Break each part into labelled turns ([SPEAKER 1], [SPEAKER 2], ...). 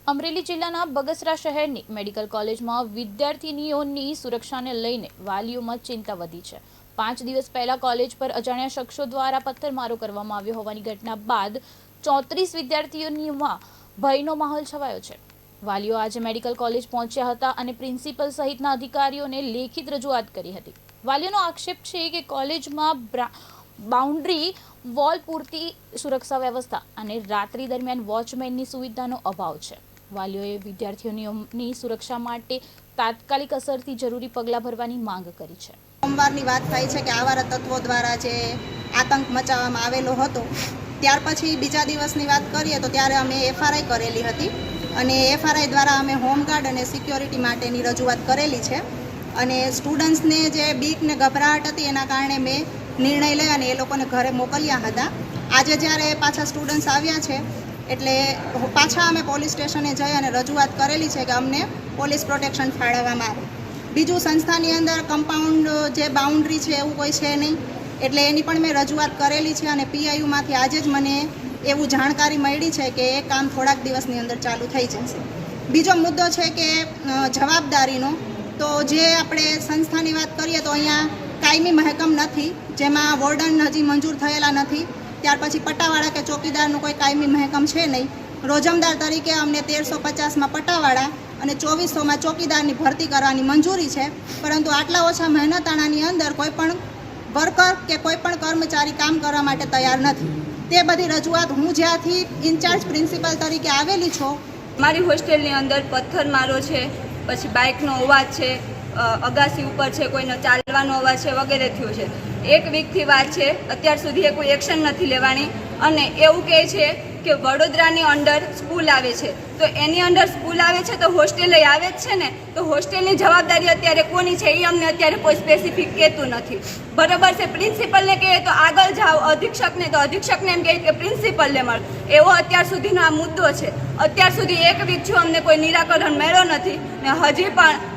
[SPEAKER 1] અમરેલી જિલ્લાના બગસરા શહેરની મેડિકલ કોલેજમાં વિદ્યાર્થીનીઓની સુરક્ષાને લઈને વાલીઓમાં ચિંતા વધી છે। 5 દિવસ પહેલા કોલેજ પર અજાણ્યા શખ્સો દ્વારા પથ્થરમારો કરવામાં આવ્યો હોવાની ઘટના બાદ 34 વિદ્યાર્થીઓમાં ભયનો માહોલ છવાયો છે। વાલીઓ આજે મેડિકલ કોલેજ પહોંચ્યા હતા અને પ્રિન્સિપલ સહિતના અધિકારીઓને લેખિત રજૂઆત કરી હતી। વાલીઓનો આક્ષેપ છે કે કોલેજમાં બાઉન્ડ્રી વોલ પૂરતી સુરક્ષા વ્યવસ્થા અને રાત્રિ દરમિયાન વોચમેનની સુવિધાનો અભાવ છે। વાલીઓએ વિદ્યાર્થીઓની સુરક્ષા માટે તાત્કાલિક અસરથી જરૂરી પગલાં ભરવાની માંગ કરી છે।
[SPEAKER 2] સોમવારની વાત થાય છે કે આવારા તત્વો દ્વારા જે આતંક મચાવવામાં આવેલો હતો, ત્યાર પછી બીજા દિવસની વાત કરીએ તો ત્યારે અમે એફઆરઆઈ કરેલી હતી અને એફઆરઆઈ દ્વારા અમે હોમગાર્ડ અને સિક્યોરિટી માટેની રજૂઆત કરેલી છે અને સ્ટુડન્ટ્સને જે બીક ને ગભરાટ હતી એના કારણે મેં નિર્ણય લઈ અને એ લોકોને ઘરે મોકલ્યા હતા। આજે જ્યારે પાછા સ્ટુડન્ટ્સ આવ્યા છે એટલે પાછા અમે પોલીસ સ્ટેશને જઈ અને રજૂઆત કરેલી છે કે અમને પોલીસ પ્રોટેક્શન ફાળવવામાં આવે। બીજું, સંસ્થાની અંદર કમ્પાઉન્ડ જે બાઉન્ડ્રી છે એવું કોઈ છે નહીં, એટલે એની પણ મેં રજૂઆત કરેલી છે અને પીઆઈયુમાંથી આજે જ મને એવું જાણકારી મળી છે કે એ કામ થોડાક દિવસની અંદર ચાલુ થઈ જશે। બીજો મુદ્દો છે કે જવાબદારીનો, તો જે આપણે સંસ્થાની વાત કરીએ તો અહીંયા કાયમી મહેકમ નથી, જેમાં વોર્ડન હજી મંજૂર થયેલા નથી। ત્યાર પછી પટ્ટાવાળા કે ચોકીદારનું કોઈ કાયમી મહેકમ છે નહીં। રોજમદાર તરીકે અમને 1350માં પટ્ટાવાળા અને 2400માં ચોકીદારની ભરતી કરવાની મંજૂરી છે, પરંતુ આટલા ઓછા મહેનતાણાની અંદર કોઈ પણ વર્કર કે કોઈ પણ કર્મચારી કામ કરવા માટે તૈયાર નથી। તે બધી રજૂઆત હું જ્યાંથી ઇન્ચાર્જ પ્રિન્સિપલ તરીકે આવેલી છું,
[SPEAKER 3] મારી હોસ્ટેલની અંદર પથ્થરમારો છે, પછી બાઇકનો અવાજ છે, અગાસી ઉપર છે કોઈનો ચાલવાનો અવાજ છે વગેરે થયું છે। 1 વીકથી વાત છે, અત્યાર સુધી કોઈ એક્શન નથી લેવાની અને એવું કહે છે કે વડોદરાની અંદર સ્કૂલ આવે છે, તો એની અંદર સ્કૂલ આવે છે તો હોસ્ટેલે આવે જ છે ને, તો હોસ્ટેલની જવાબદારી અત્યારે કોની છે એ અમને અત્યારે કોઈ સ્પેસિફિક કહેતું નથી। બરાબર છે, પ્રિન્સિપલને કહે તો આગળ જાઓ, અધિક્ષકને તો અધિક્ષકને એમ કહે કે પ્રિન્સિપલને મળો, એવો અત્યાર સુધીનો આ મુદ્દો છે। અત્યાર સુધી 1 વીક છું, અમને કોઈ નિરાકરણ મળ્યો નથી ને હજી પણ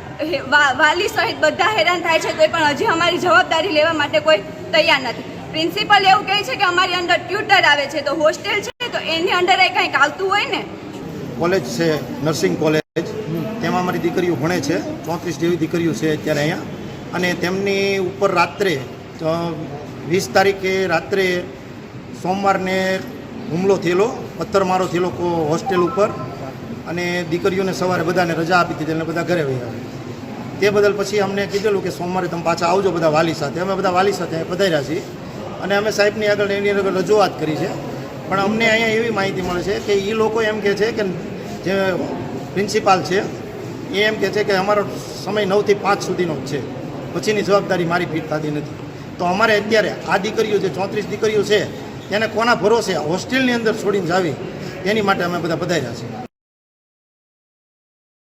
[SPEAKER 3] વાલી સહિત બધા હેરાન થાય છે, તો પણ હજી અમારી જવાબદારી લેવા માટે કોઈ તૈયાર નથી। પ્રિન્સિપલ એવું કહે છે કે અમારી અંદર ટ્યુટર આવે છે, તો હોસ્ટેલ છે તો એની અંદર કંઈક આવતું હોય ને।
[SPEAKER 4] કોલેજ છે નર્સિંગ કોલેજ, તેમાં અમારી દીકરીઓ ભણે છે, 34 જેવી દીકરીઓ છે અત્યારે અહીંયા, અને તેમની ઉપર રાત્રે 20 તારીખે રાત્રે સોમવારને હુમલો થયેલો, પથ્થરમારો થયેલો હોસ્ટેલ ઉપર, અને દીકરીઓને સવારે બધાને રજા આપી દીધી અને બધા ઘરે વહી આવે। તે બદલ પછી અમને કીધેલું કે સોમવારે તમે પાછા આવજો બધા વાલી સાથે। અમે બધા વાલી સાથે પધાર્યા છીએ અને અમે સાહેબની આગળ એની આગળ રજૂઆત કરી છે, પણ અમને અહીંયા એવી માહિતી મળે છે કે એ લોકો એમ કહે છે કે જે પ્રિન્સિપાલ છે એ એમ કહે છે કે અમારો સમય 9 થી 5 સુધીનો જ છે, પછીની જવાબદારી મારી ફીટ થતી નથી। તો અમારે અત્યારે આ દીકરીઓ જે 34 દીકરીઓ છે એને કોના ભરોસે હોસ્ટેલની અંદર છોડીને જાવી, એની માટે અમે બધા પધાર્યા છીએ।